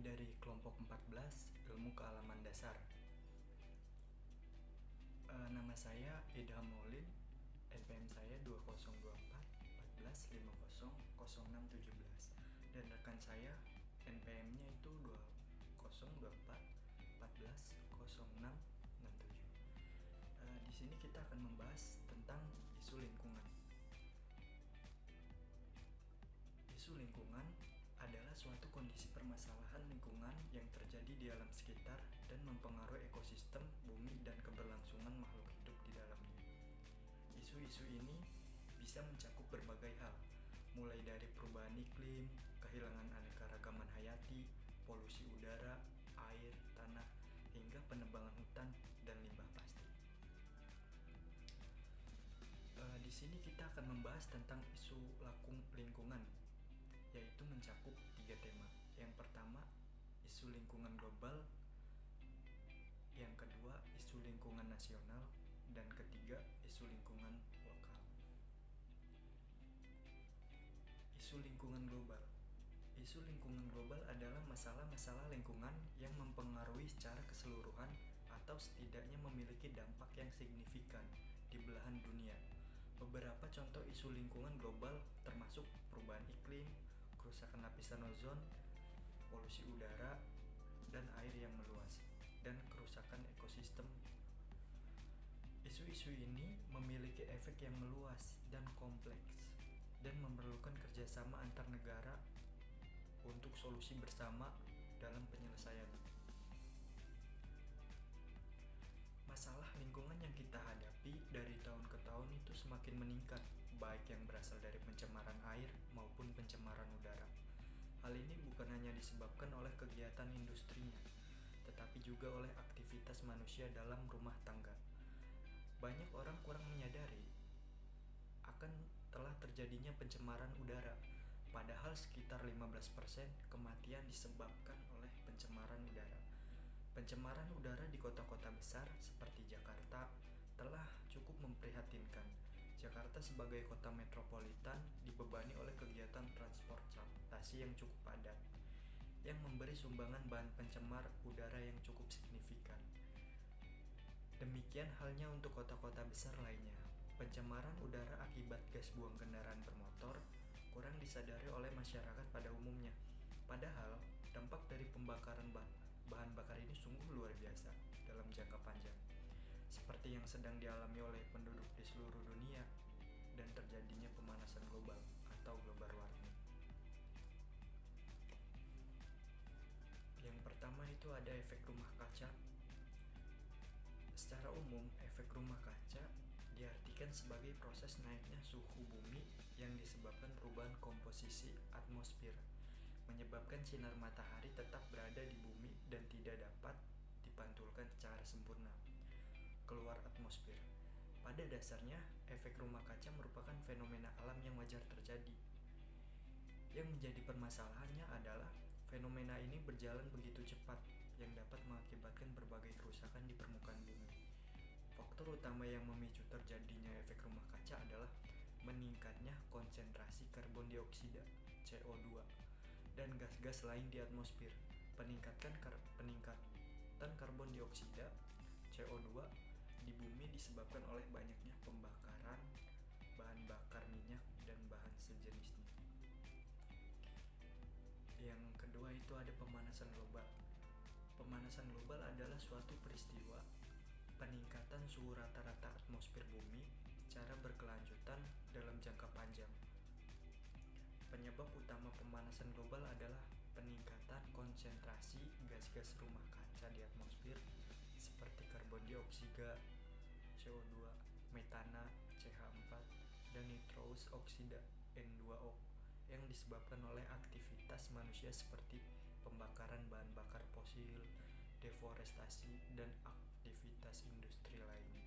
Kami dari kelompok 14 Ilmu Kealaman Dasar. Nama saya Idham Maulid, NPM saya 2024 14 50 06 17, dan rekan saya NPM-nya itu 2024 14 06 67. Di sini kita akan membahas tentang isu lingkungan. Isu lingkungan adalah suatu kondisi permasalahan lingkungan yang terjadi di alam sekitar dan mempengaruhi ekosistem bumi dan keberlangsungan makhluk hidup di dalamnya. Isu-isu ini bisa mencakup berbagai hal, mulai dari perubahan iklim, kehilangan anekaragaman hayati, polusi udara, air, tanah, hingga penebangan hutan dan limbah plastik. Di sini kita akan membahas tentang isu lingkungan, yaitu mencakup 3 tema. Yang pertama, isu lingkungan global. Yang kedua, isu lingkungan nasional. Dan ketiga, isu lingkungan lokal. Isu lingkungan global. Isu lingkungan global adalah masalah-masalah lingkungan yang mempengaruhi secara keseluruhan atau setidaknya memiliki dampak yang signifikan di belahan dunia. Beberapa contoh isu lingkungan global termasuk perubahan iklim, kerusakan lapisan ozon, polusi udara dan air yang meluas, dan kerusakan ekosistem. Isu-isu ini memiliki efek yang meluas dan kompleks dan memerlukan kerjasama antar negara untuk solusi bersama dalam penyelesaiannya. Masalah lingkungan yang kita hadapi dari tahun ke tahun itu semakin meningkat, baik yang berasal dari pencemaran air maupun pencemaran udara. Hal ini bukan hanya disebabkan oleh kegiatan industrinya, tetapi juga oleh aktivitas manusia dalam rumah tangga. Banyak orang kurang menyadari akan telah terjadinya pencemaran udara, padahal sekitar 15% kematian disebabkan oleh pencemaran udara. Pencemaran udara di kota-kota besar seperti Jakarta telah cukup memprihatinkan. Jakarta sebagai kota metropolitan dibebani oleh kegiatan transportasi yang cukup padat, yang memberi sumbangan bahan pencemar udara yang cukup signifikan. Demikian halnya untuk kota-kota besar lainnya. Pencemaran udara akibat gas buang kendaraan bermotor kurang disadari oleh masyarakat pada umumnya. Padahal, dampak dari pembakaran bahan bakar ini sungguh luar biasa dalam jangka panjang, seperti yang sedang dialami oleh penduduk di seluruh dunia dan terjadinya pemanasan global atau global warming. Yang pertama itu ada efek rumah kaca. Secara umum, efek rumah kaca diartikan sebagai proses naiknya suhu bumi yang disebabkan perubahan komposisi atmosfer, menyebabkan sinar matahari tetap berada di bumi dan tidak dapat dipantulkan secara sempurna keluar atmosfer. Pada dasarnya, efek rumah kaca merupakan fenomena alam yang wajar terjadi. Yang menjadi permasalahannya adalah fenomena ini berjalan begitu cepat yang dapat mengakibatkan berbagai kerusakan di permukaan bumi. Faktor utama yang memicu terjadinya efek rumah kaca adalah meningkatnya konsentrasi karbon dioksida (CO2) dan gas-gas lain di atmosfer. Peningkatan karbon dioksida (CO2) di bumi disebabkan oleh banyaknya pembakaran bahan bakar minyak dan bahan sejenisnya. Yang kedua itu ada pemanasan global. Pemanasan global adalah suatu peristiwa peningkatan suhu rata-rata atmosfer bumi secara berkelanjutan dalam jangka panjang. Penyebab utama pemanasan global adalah peningkatan konsentrasi gas-gas rumah kaca di atmosfer seperti karbon dioksida, CO2, metana, CH4, dan nitrous oksida, N2O, yang disebabkan oleh aktivitas manusia seperti pembakaran bahan bakar fosil, deforestasi, dan aktivitas industri lainnya.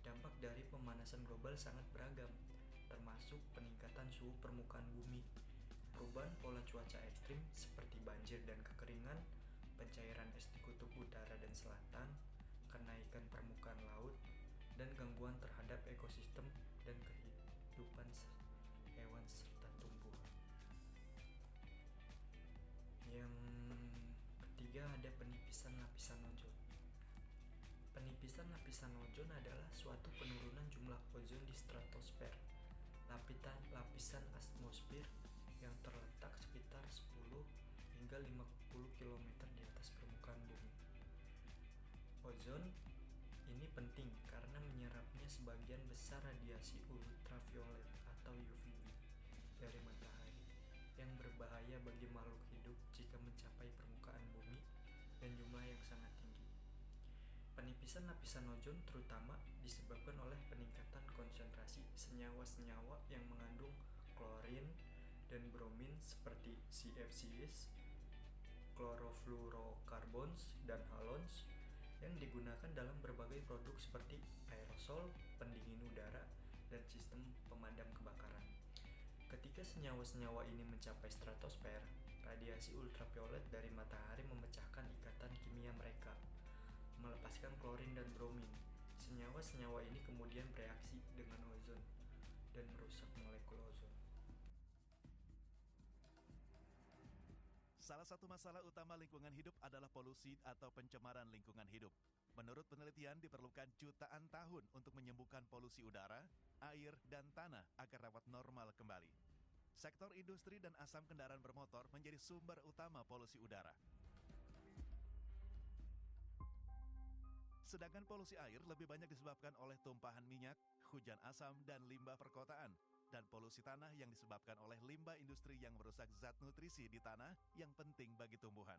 Dampak dari pemanasan global sangat beragam, termasuk peningkatan suhu permukaan bumi, perubahan pola cuaca ekstrim seperti banjir dan kekeringan, pencairan es di kutub utara dan selatan, kenaikan permukaan laut, dan gangguan terhadap ekosistem dan kehidupan hewan serta tumbuhan. Yang ketiga ada penipisan lapisan ozon. Penipisan lapisan ozon adalah suatu penurunan jumlah ozon di stratosfer, lapisan atmosfer yang terletak sekitar 10 hingga 50 km di atas permukaan bumi. Ozon ini penting karena menyerapnya sebagian besar radiasi ultraviolet atau UVB dari matahari yang berbahaya bagi makhluk hidup jika mencapai permukaan bumi dan jumlah yang sangat tinggi. Penipisan lapisan ozon terutama disebabkan oleh peningkatan konsentrasi senyawa-senyawa yang mengandung klorin dan bromin seperti CFCs, chlorofluorocarbons, dan halogens yang digunakan dalam berbagai produk seperti aerosol, pendingin udara, dan sistem pemadam kebakaran. Ketika senyawa-senyawa ini mencapai stratosfer, radiasi ultraviolet dari matahari memecahkan ikatan kimia mereka, melepaskan klorin dan bromin. Senyawa-senyawa ini kemudian bereaksi dengan ozon dan merusak molekul ozon. Salah satu masalah utama lingkungan hidup adalah polusi atau pencemaran lingkungan hidup. Menurut penelitian, diperlukan jutaan tahun untuk menyembuhkan polusi udara, air, dan tanah agar dapat normal kembali. Sektor industri dan asam kendaraan bermotor menjadi sumber utama polusi udara. Sedangkan polusi air lebih banyak disebabkan oleh tumpahan minyak, hujan asam, dan limbah perkotaan. Dan polusi tanah yang disebabkan oleh limbah industri yang merusak zat nutrisi di tanah yang penting bagi tumbuhan.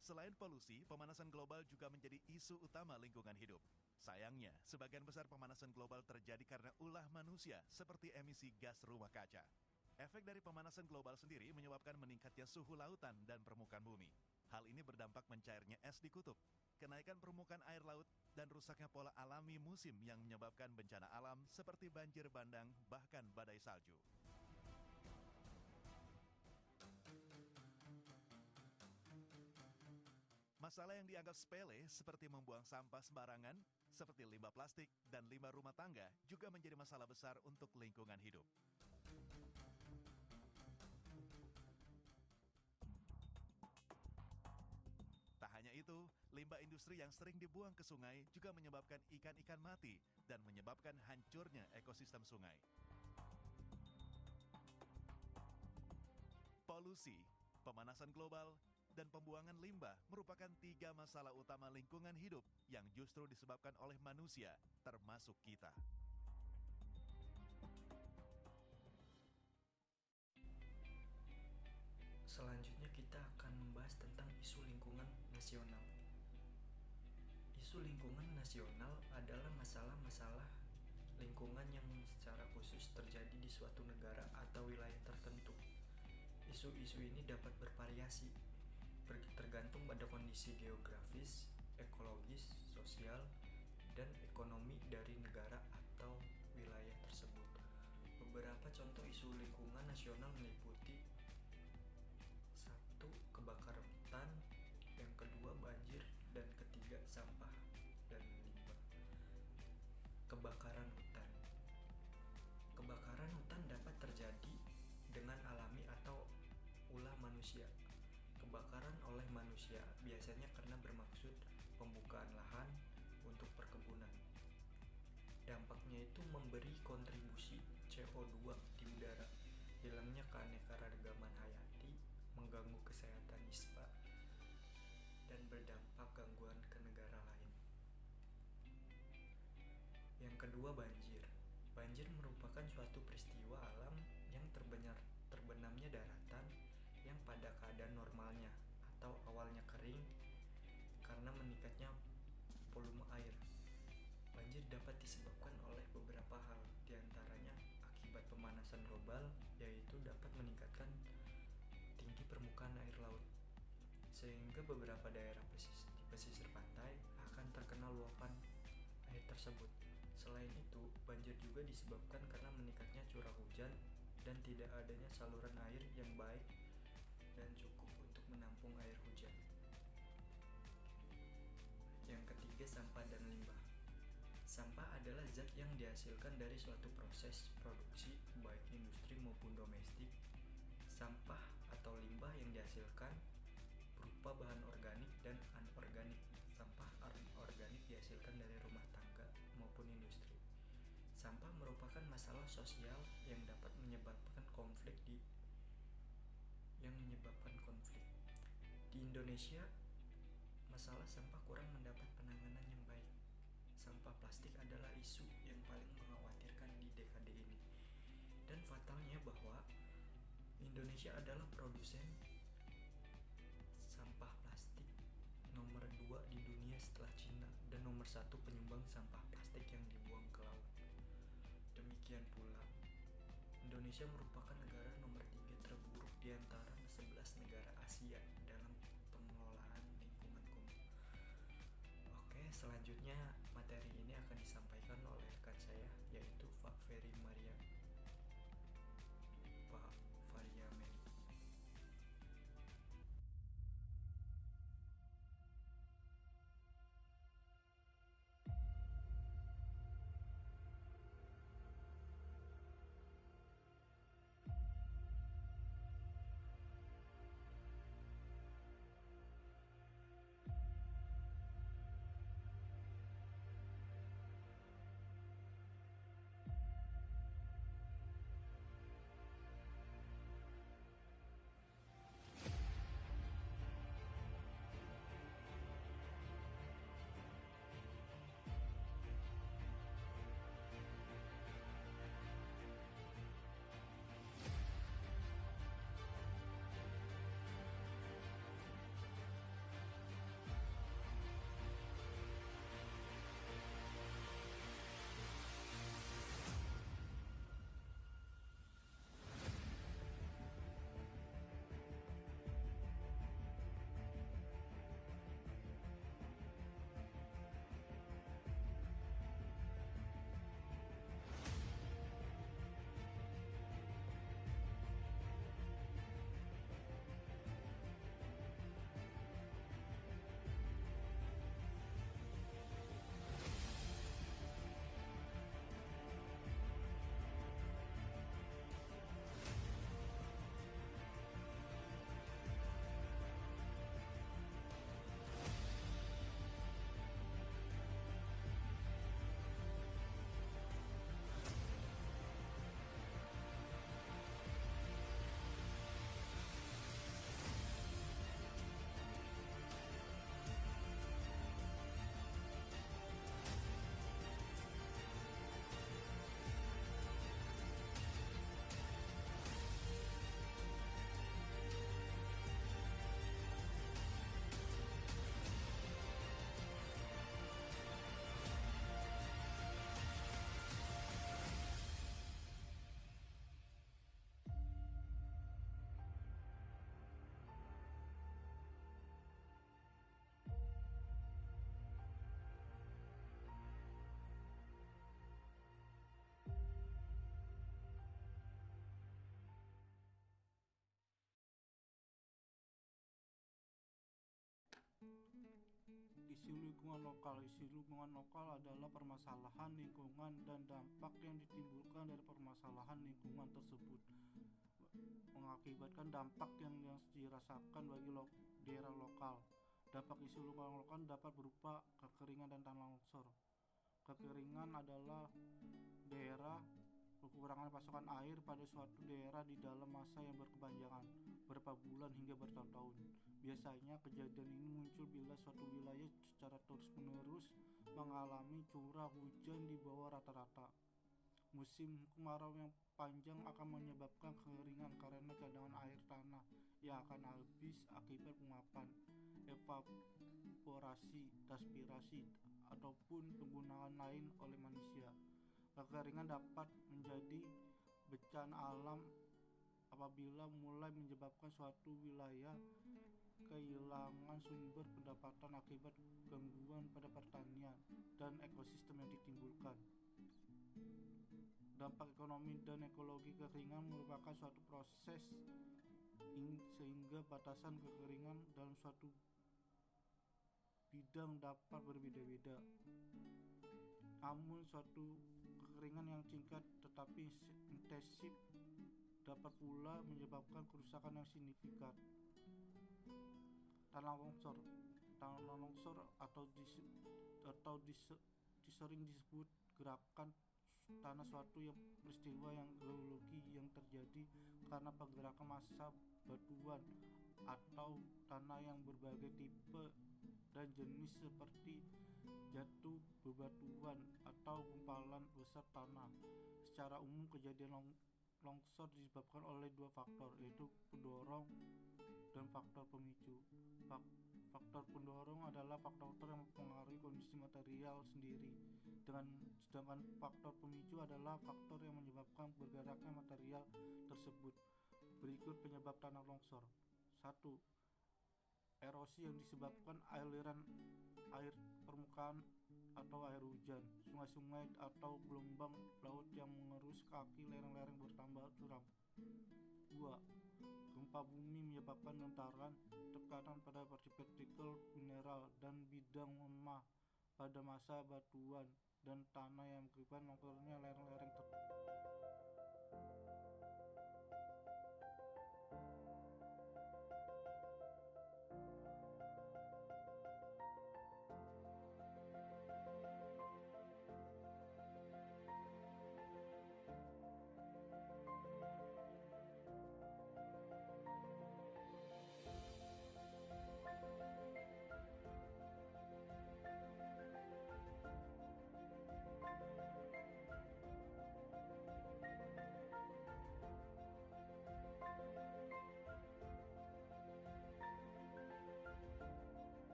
Selain polusi, pemanasan global juga menjadi isu utama lingkungan hidup. Sayangnya, sebagian besar pemanasan global terjadi karena ulah manusia seperti emisi gas rumah kaca. Efek dari pemanasan global sendiri menyebabkan meningkatnya suhu lautan dan permukaan bumi. Hal ini berdampak mencairnya es di kutub, kenaikan permukaan air laut, dan rusaknya pola alami musim yang menyebabkan bencana alam seperti banjir bandang, bahkan badai salju. Masalah yang dianggap sepele seperti membuang sampah sembarangan, seperti limbah plastik dan limbah rumah tangga juga menjadi masalah besar untuk lingkungan hidup. Tak hanya itu, limbah industri yang sering dibuang ke sungai juga menyebabkan ikan-ikan mati dan menyebabkan hancurnya ekosistem sungai. Polusi, pemanasan global, dan pembuangan limbah merupakan 3 masalah utama lingkungan hidup yang justru disebabkan oleh manusia, termasuk kita. Selanjutnya kita akan membahas tentang isu lingkungan nasional. Isu lingkungan nasional adalah masalah-masalah lingkungan yang secara khusus terjadi di suatu negara atau wilayah tertentu. Isu-isu ini dapat bervariasi, tergantung pada kondisi geografis, ekologis, sosial, dan ekonomi dari negara atau wilayah tersebut. Beberapa contoh isu lingkungan nasional meliputi: 1. Kebakaran hutan, yang kedua banjir, dan ketiga sampah dan limbah. Kebakaran hutan. Kebakaran hutan dapat terjadi dengan alami atau ulah manusia. Kebakaran oleh manusia biasanya karena bermaksud pembukaan lahan untuk perkebunan. Dampaknya itu memberi kontribusi CO2 di udara, hilangnya keanekaragaman hayati, mengganggu kesehatan ispa, dan berdampak gangguan ke negara lain. Yang kedua, banjir. Banjir merupakan suatu peristiwa alam yang terbenamnya daratan yang pada keadaan normalnya atau awalnya kering karena meningkatnya volume air. Banjir dapat disebabkan oleh beberapa hal, diantaranya akibat pemanasan global, yaitu dapat meningkatkan tinggi permukaan air laut, sehingga beberapa daerah di pesisir pantai akan terkena luapan air tersebut. Selain itu, banjir juga disebabkan karena meningkatnya curah hujan dan tidak adanya saluran air yang baik dan cukup untuk menampung air hujan. Yang ketiga, sampah dan limbah. Sampah adalah zat yang dihasilkan dari suatu proses produksi, baik industri maupun domestik. Sampah atau limbah yang dihasilkan berupa bahan organik dan anorganik. Sampah organik dihasilkan dari rumah tangga maupun industri. Sampah merupakan masalah sosial yang dapat menyebabkan konflik Di Indonesia, masalah sampah kurang mendapat penanganan yang baik. Sampah plastik adalah isu yang paling mengkhawatirkan di dekade ini. Dan fatalnya bahwa Indonesia adalah produsen sampah plastik nomor 2 di dunia setelah Cina dan nomor 1 penyumbang sampah plastik yang dibuang ke laut. Demikian pula, Indonesia merupakan negara nomor 3 terburuk di antara 11 negara Asia dalam pengelolaan lingkungan komunal. Oke, selanjutnya materi ini akan disampaikan oleh rekan saya, yaitu Pak Ferry Maria. Pak Variamen. Isu lingkungan lokal. Isu lingkungan lokal adalah permasalahan lingkungan dan dampak yang ditimbulkan dari permasalahan lingkungan tersebut, mengakibatkan dampak yang dirasakan bagi daerah lokal. Dampak isu lingkungan lokal dapat berupa kekeringan dan tanah longsor. Kekeringan adalah daerah kekurangan pasokan air pada suatu daerah di dalam masa yang berkepanjangan, beberapa bulan hingga bertahun-tahun. Biasanya kejadian ini muncul bila suatu wilayah secara terus-menerus mengalami curah hujan di bawah rata-rata. Musim kemarau yang panjang akan menyebabkan kekeringan karena cadangan air tanah yang akan habis akibat penguapan, evaporasi, transpirasi, ataupun penggunaan lain oleh manusia. Kekeringan dapat menjadi bencana alam apabila mulai menyebabkan suatu wilayah kehilangan sumber pendapatan akibat gangguan pada pertanian dan ekosistem yang ditimbulkan. Dampak ekonomi dan ekologi kekeringan merupakan suatu proses sehingga batasan kekeringan dalam suatu bidang dapat berbeda-beda. Namun suatu kekeringan yang singkat tetapi intensif dapat pula menyebabkan kerusakan yang signifikan. Tanah longsor atau sering disebut gerakan tanah suatu yang peristiwa yang geologi yang terjadi karena pergerakan massa batuan atau tanah yang berbagai tipe dan jenis seperti jatuh bebatuan atau gumpalan besar tanah. Secara umum kejadian longsor disebabkan oleh dua faktor, yaitu pendorong dan faktor pemicu. Faktor pendorong adalah faktor yang mempengaruhi kondisi material sendiri, sedangkan faktor pemicu adalah faktor yang menyebabkan bergeraknya material tersebut. Berikut penyebab tanah longsor. 1. Erosi yang disebabkan aliran air permukaan atau air hujan, sungai-sungai atau gelombang laut yang mengerus kaki lereng-lereng bertambah curam. 2. Gempa bumi menyebabkan getaran tekanan pada partikel mineral dan bidang lemah pada massa batuan dan tanah yang mengakibatkan longsornya lereng-lereng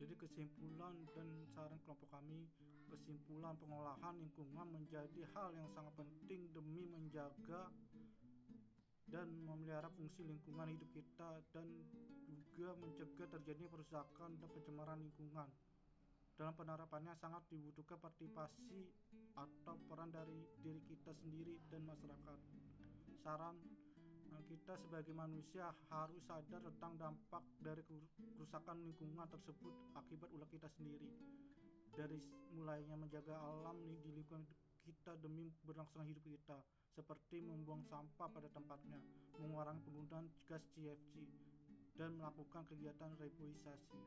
Jadi kesimpulan dan saran kelompok kami, kesimpulan pengolahan lingkungan menjadi hal yang sangat penting demi menjaga dan memelihara fungsi lingkungan hidup kita dan juga mencegah terjadinya perusakan dan pencemaran lingkungan. Dalam penerapannya sangat dibutuhkan partisipasi atau peran dari diri kita sendiri dan masyarakat. Saran, kita sebagai manusia harus sadar tentang dampak dari kerusakan lingkungan tersebut akibat ulah kita sendiri. Dari mulainya menjaga alam di lingkungan kita demi berlangsungnya hidup kita, seperti membuang sampah pada tempatnya, mengurangi penggunaan gas CFC, dan melakukan kegiatan reboisasi.